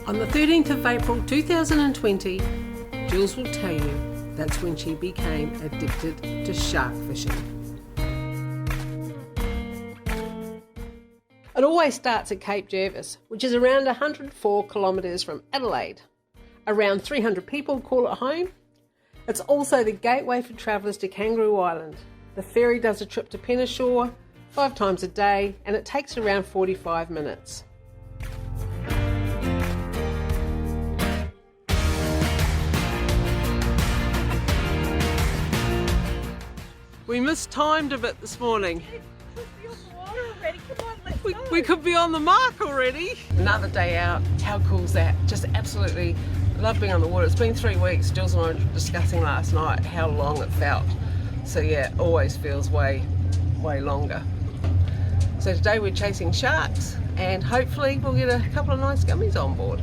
On the 13th of April 2020, Jules will tell you that's when she became addicted to shark fishing. It always starts at Cape Jervis, which is around 104 kilometres from Adelaide. Around 300 people call it home. It's also the gateway for travellers to Kangaroo Island. The ferry does a trip to Penashore 5 times a day, and it takes around 45 minutes. We mistimed a bit this morning. We could be on the mark already. Another day out. How cool's that? Just absolutely love being on the water. It's been 3 weeks. Jules and I were discussing last night how long it felt. So yeah, it always feels way longer. So today we're chasing sharks and hopefully we'll get a couple of nice gummies on board.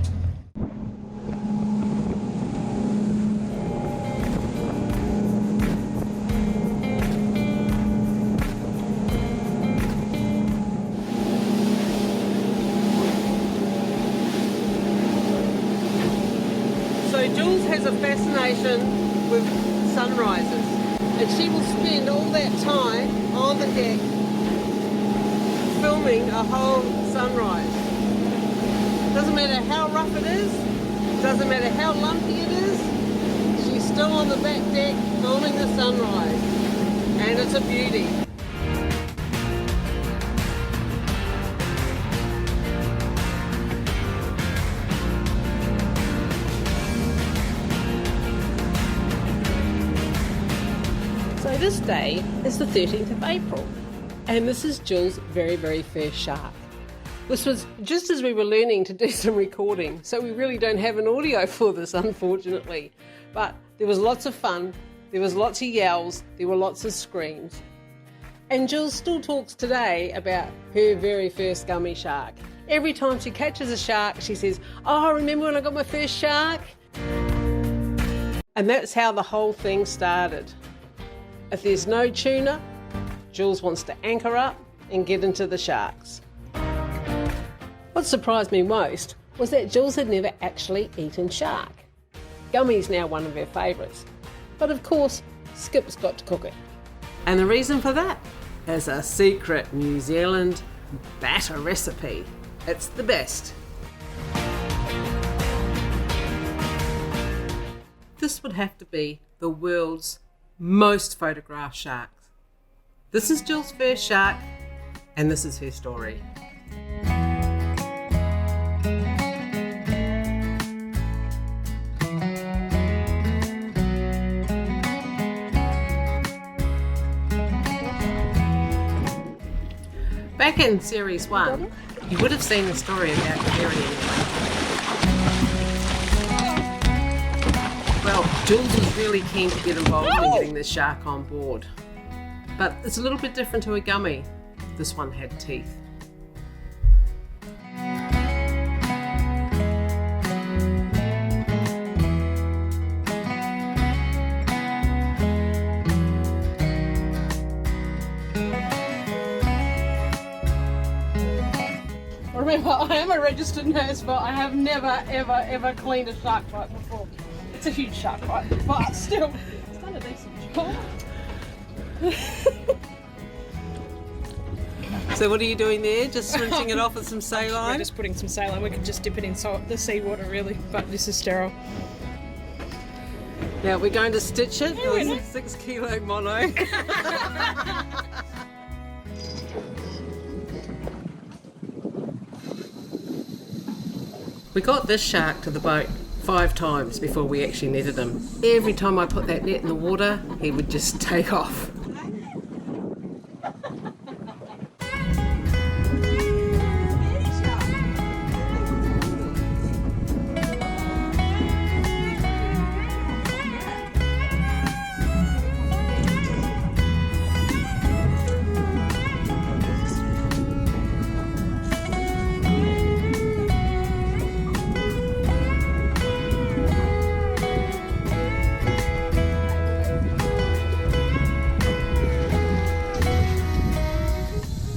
So Jules has a fascination with sunrises, and she will spend all that time on the deck filming a whole sunrise. Doesn't matter how rough it is, doesn't matter how lumpy it is, she's still on the back deck filming the sunrise, and it's a beauty. So this day is the 13th of April, and this is Jules' very first shark. This was just as we were learning to do some recording, so we really don't have an audio for this, unfortunately. But there was lots of fun, there was lots of yells, there were lots of screams. And Jules still talks today about her very first gummy shark. Every time she catches a shark, she says, "Oh, remember when I got my first shark?" And that's how the whole thing started. If there's no tuna, Jules wants to anchor up and get into the sharks. What surprised me most was that Jules had never actually eaten shark. Gummy's now one of her favourites, but of course Skip's got to cook it. And the reason for that is a secret New Zealand batter recipe. It's the best. This would have to be the world's most photographed sharks. This is Jules Fur Shark, and this is her story. Back in series 1, you would have seen the story about Kiwi. Well, Jules was really keen to get involved in getting this shark on board. But it's a little bit different to a gummy. This one had teeth. Remember, I am a registered nurse, but I have never, ever cleaned a shark bite before. It's a huge shark bite, but still, it's done a decent job. So what are you doing there? Just rinsing it off with some saline? We're just putting some saline. We could just dip it in the seawater, really, but this is sterile. Now we're going to stitch it. Oh, it's a 6 kilo mono. We got this shark to the boat 5 times before we actually netted him. Every time I put that net in the water, he would just take off.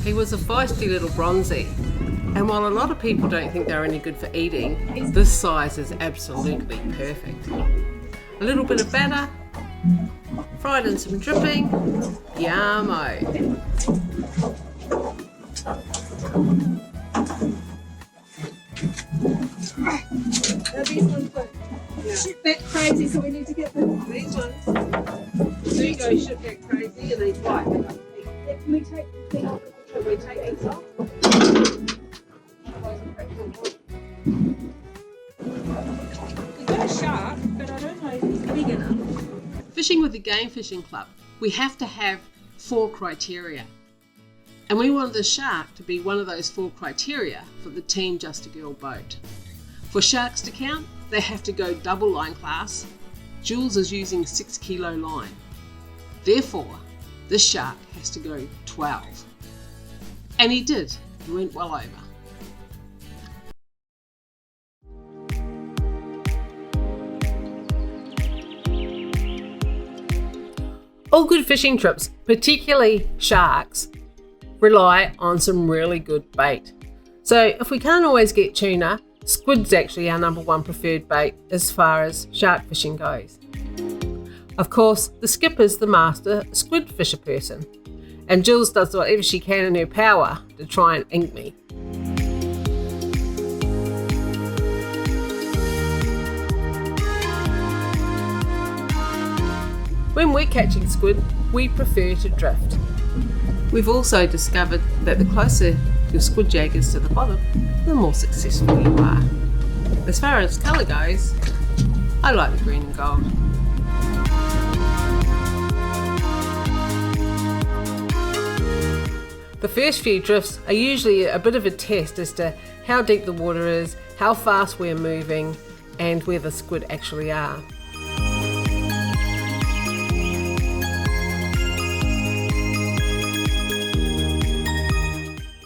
He was a feisty little bronzy, And while a lot of people don't think they're any good for eating, this size is absolutely perfect. A little bit of batter, fried in some dripping, yummo. Now these ones look shit that crazy, so we need to get them. These ones do go shit that crazy and they bite. Can we take the thing off? Should we take these off? We've got a shark, but I don't know if he's big enough. Fishing with the Game Fishing Club, we have to have 4 criteria. And we want the shark to be one of those 4 criteria for the Team Just a Girl boat. For sharks to count, they have to go double line class. Jules is using 6 kilo line. Therefore, this shark has to go 12. And he did. He went well over. All good fishing trips, particularly sharks, rely on some really good bait. So if we can't always get tuna, squid's actually our number 1 preferred bait as far as shark fishing goes. Of course, the skipper's the master squid fisher person, and Jules does whatever she can in her power to try and ink me. When we're catching squid, we prefer to drift. We've also discovered that the closer your squid jag is to the bottom, the more successful you are. As far as colour goes, I like the green and gold. The first few drifts are usually a bit of a test as to how deep the water is, how fast we're moving, and where the squid actually are.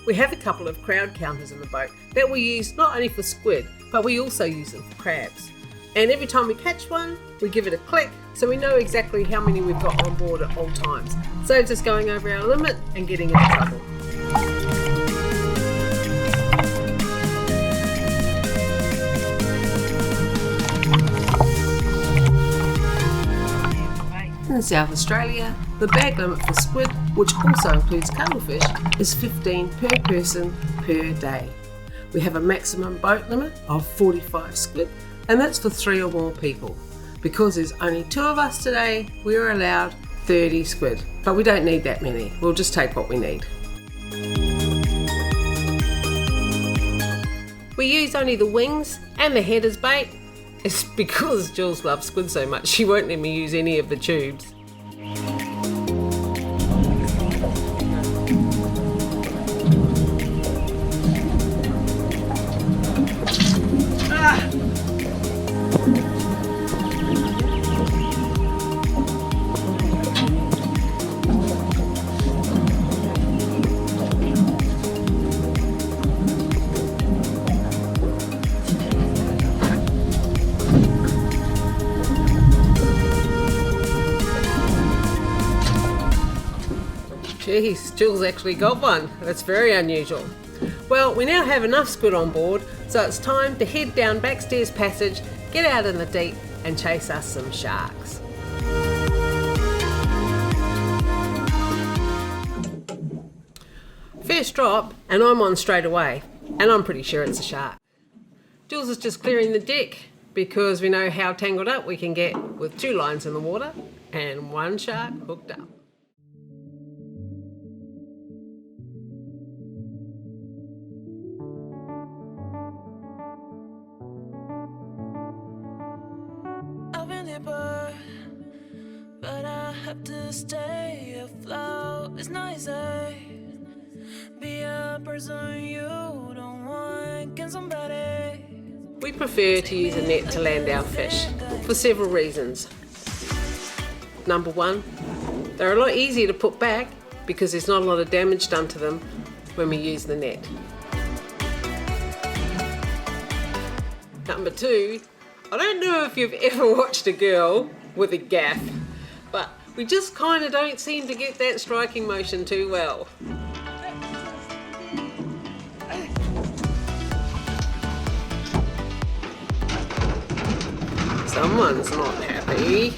We have a couple of crowd counters in the boat that we use not only for squid, but we also use them for crabs. And every time we catch one, we give it a click so we know exactly how many we've got on board at all times. Saves us going over our limit and getting into trouble. In South Australia, the bag limit for squid, which also includes cuttlefish, is 15 per person per day. We have a maximum boat limit of 45 squid, and that's for 3 or more people. Because there's only 2 of us today, we're allowed 30 squid, but we don't need that many. We'll just take what we need. We use only the wings and the head as bait. It's because Jules loves squid so much, she won't let me use any of the tubes. Jeez, Jules actually got one. That's very unusual. Well, we now have enough squid on board, so it's time to head down Backstairs Passage, get out in the deep and chase us some sharks. First drop, and I'm on straight away, and I'm pretty sure it's a shark. Jules is just clearing the deck because we know how tangled up we can get with 2 lines in the water and 1 shark hooked up. But I have to stay afloat. It's not easy. Be a person you don't want. Can somebody? We prefer to use a net to land our fish for several reasons. Number 1, they're a lot easier to put back because there's not a lot of damage done to them when we use the net. Number 2, I don't know if you've ever watched a girl with a gaff, but we just kind of don't seem to get that striking motion too well. Someone's not happy.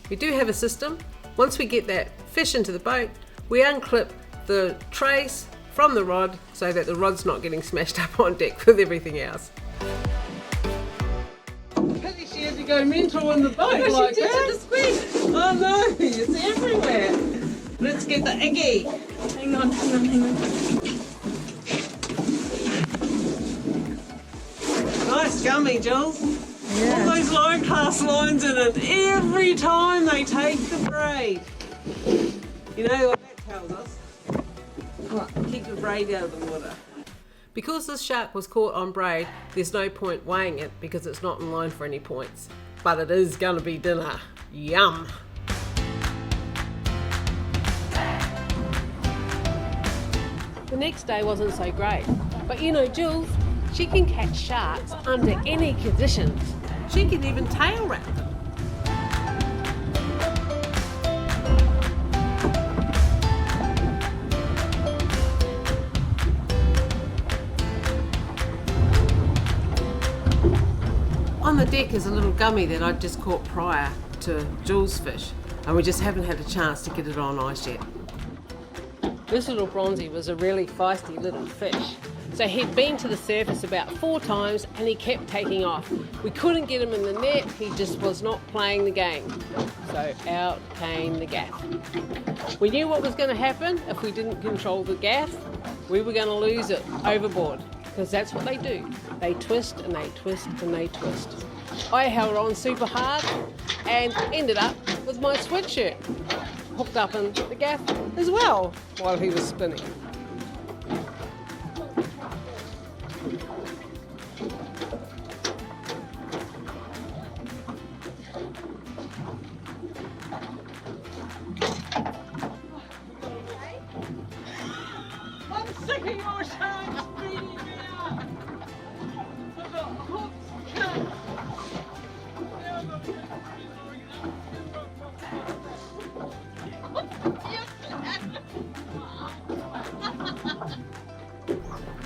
We do have a system. Once we get that fish into the boat, we unclip the trace from the rod so that the rod's not getting smashed up on deck with everything else. Pity she had to go mental in the boat like that. She did to the squid. Oh no, it's everywhere. Let's get the eggy. Hang on, hang on, hang on. Nice gummy, Jules. Yeah. All those low class lines in it every time they take the braid. You know what that tells us? What? Keep the braid out of the water. Because this shark was caught on braid, there's no point weighing it because it's not in line for any points. But it is gonna be dinner. Yum! The next day wasn't so great, but you know Jules, she can catch sharks under any conditions. She can even tail wrap them. On the deck is a little gummy that I just caught prior to Jules' fish, and we just haven't had a chance to get it on ice yet. This little bronzy was a really feisty little fish. So he'd been to the surface about 4 times and he kept taking off. We couldn't get him in the net, he just was not playing the game. So out came the gaff. We knew what was going to happen if we didn't control the gaff. We were going to lose it overboard, because that's what they do. They twist and they twist and they twist. I held on super hard and ended up with my sweatshirt hooked up in the gaff as well while he was spinning. I'm sick of your sharks beating me out. I've got hooks cut.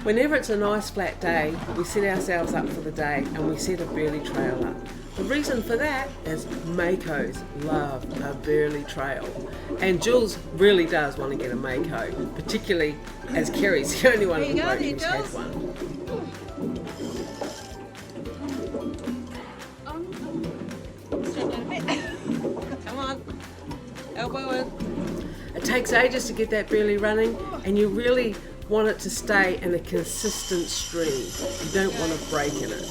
Whenever it's a nice flat day, we set ourselves up for the day and we set a burley trail up. The reason for that is Makos love a burley trail. And Jules really does want to get a Mako, particularly as Kerry's the only one on the boat who's had one. Come on, elbow in. It takes ages to get that burley running, and you really want it to stay in a consistent stream. You don't want a break in it.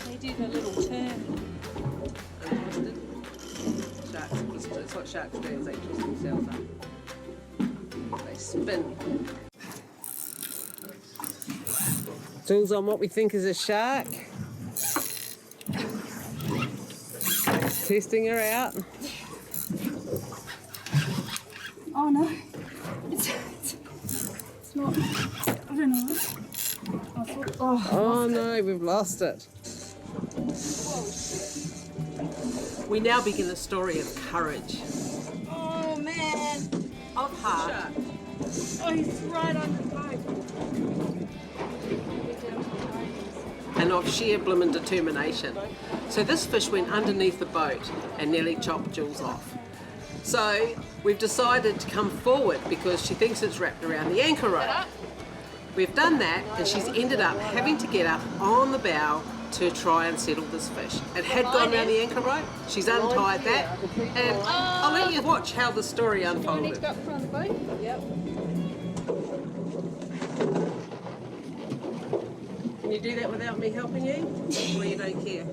They did a little turn. Sharks, that's what sharks do, is they twist themselves up. They spin. Jules on what we think is a shark. Testing her out. Oh no. It's not. I don't know. Oh no, we've lost it. We now begin a story of courage. Oh man. Of heart. Oh, he's right on the boat. And of sheer bloomin' determination. So this fish went underneath the boat and nearly chopped Jules off. So we've decided to come forward because she thinks it's wrapped around the anchor rope. We've done that and she's ended up having to get up on the bow to try and settle this fish. It had gone around the anchor rope, she's untied that, and I'll let you watch how the story unfolded. Up front of the boat? Yep. Can you do that without me helping you? Or you don't care?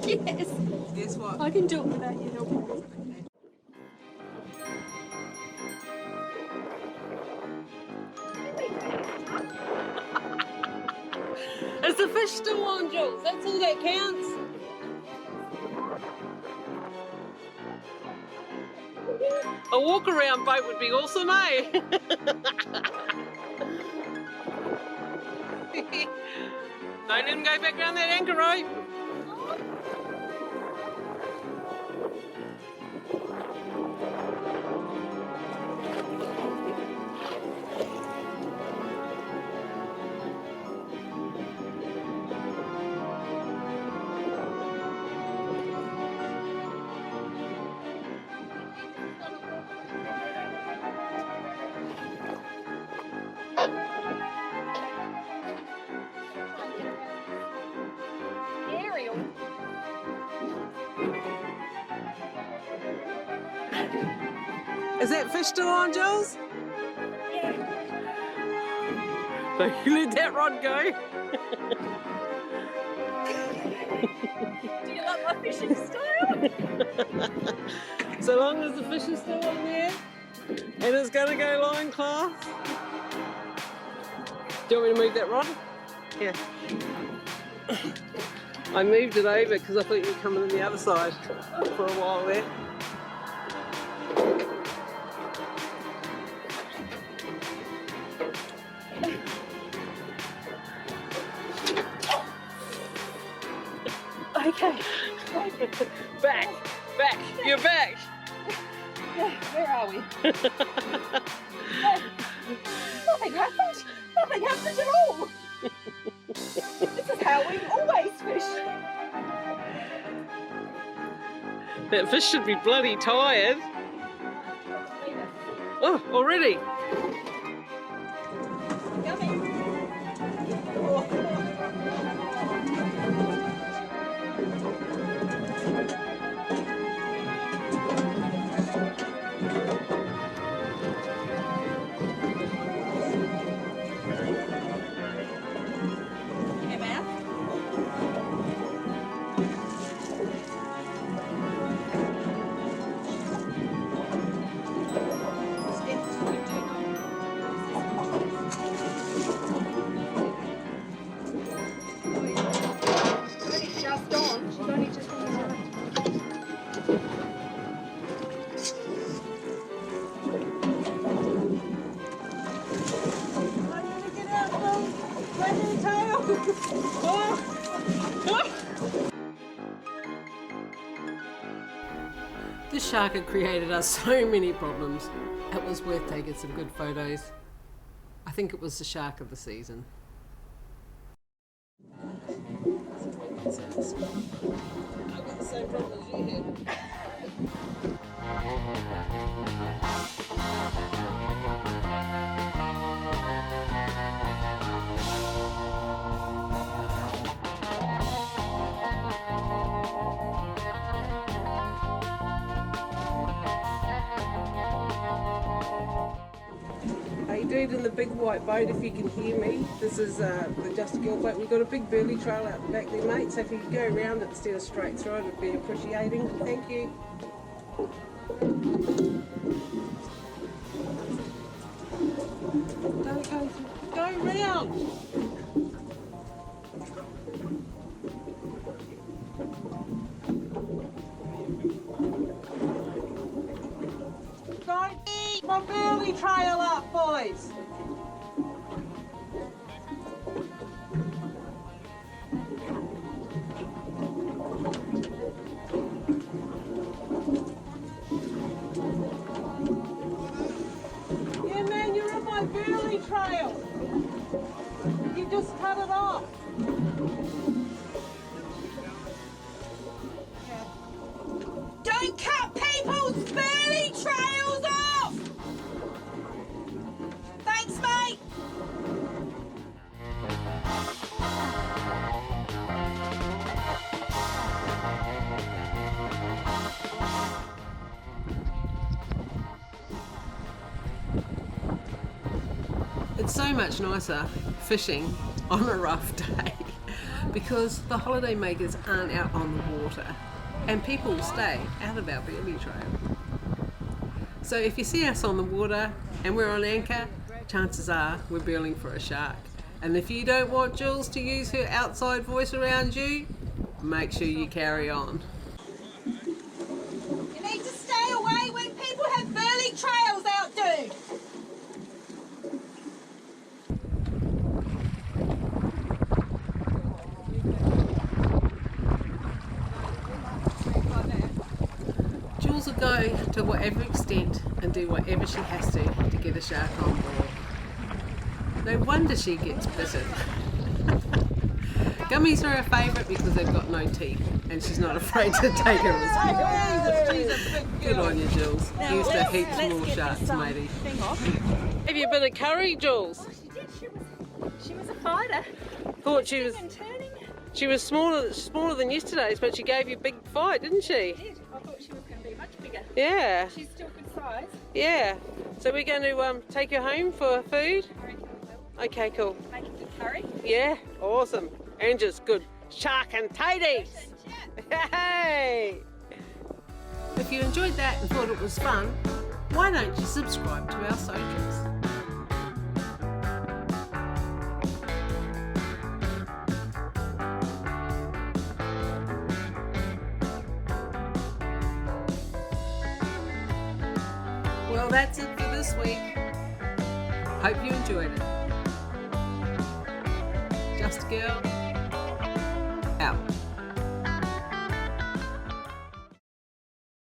Yes. Guess what? I can do it without you helping me. Is the fish still on, Jules? That's all that counts. A walk around boat would be awesome, eh? Don't let him go back around that anchor rope. Is that fish still on, Jules? Yeah. Don't you let that rod go. Do you like my fishing style? So long as the fish is still on there and it's going to go line class. Do you want me to move that rod? Here. I moved it over because I thought you were coming on the other side for a while there. Okay. Back! Back! You're back! Yeah, where are we? Nothing happened. Nothing happened at all. This is how we always fish. That fish should be bloody tired. Oh, already? This shark had created us so many problems. It was worth taking some good photos. I think it was the shark of the season. I've got the same problem as you had. Hey dude in the big white boat, if you can hear me, this is the Just a Girl boat. We've got a big burley trail out the back there, mate, so if you could go around it instead of straight through it, it'd be appreciating. Thank you. Don't go round! Don't eat my burley trail up, boys! Yeah, man, you're on my burley trail. You just cut it off. Don't cut people's burley trails off! Thanks, mate! It's so much nicer fishing on a rough day because the holiday makers aren't out on the water and people stay out of our burley trail. So if you see us on the water and we're on anchor, chances are we're burling for a shark. And if you don't want Jules to use her outside voice around you, make sure you carry on. You need to stay away when people have burley trails out, dude! Jules will go to whatever extent and do whatever she has to get a shark on board. No wonder she gets bitten. Gummies are her favourite because they've got no teeth and she's not afraid to take a risk. Good on you, Jules. Used to heaps more sharks, matey. Have you been a curry, Jules? She did. She was a fighter. Thought she was smaller than yesterday's, but she gave you a big fight, didn't she? She did. I thought she was going to be much bigger. Yeah, She's still good size. yeah. So we're going to take her home for food? I reckon we will. Okay, cool. Make a good curry. Yeah, awesome. And just good shark and taties. Hey! If you enjoyed that and thought it was fun, why don't you subscribe to our socials? Well, that's it for this week. Hope you enjoyed it. Just a girl out.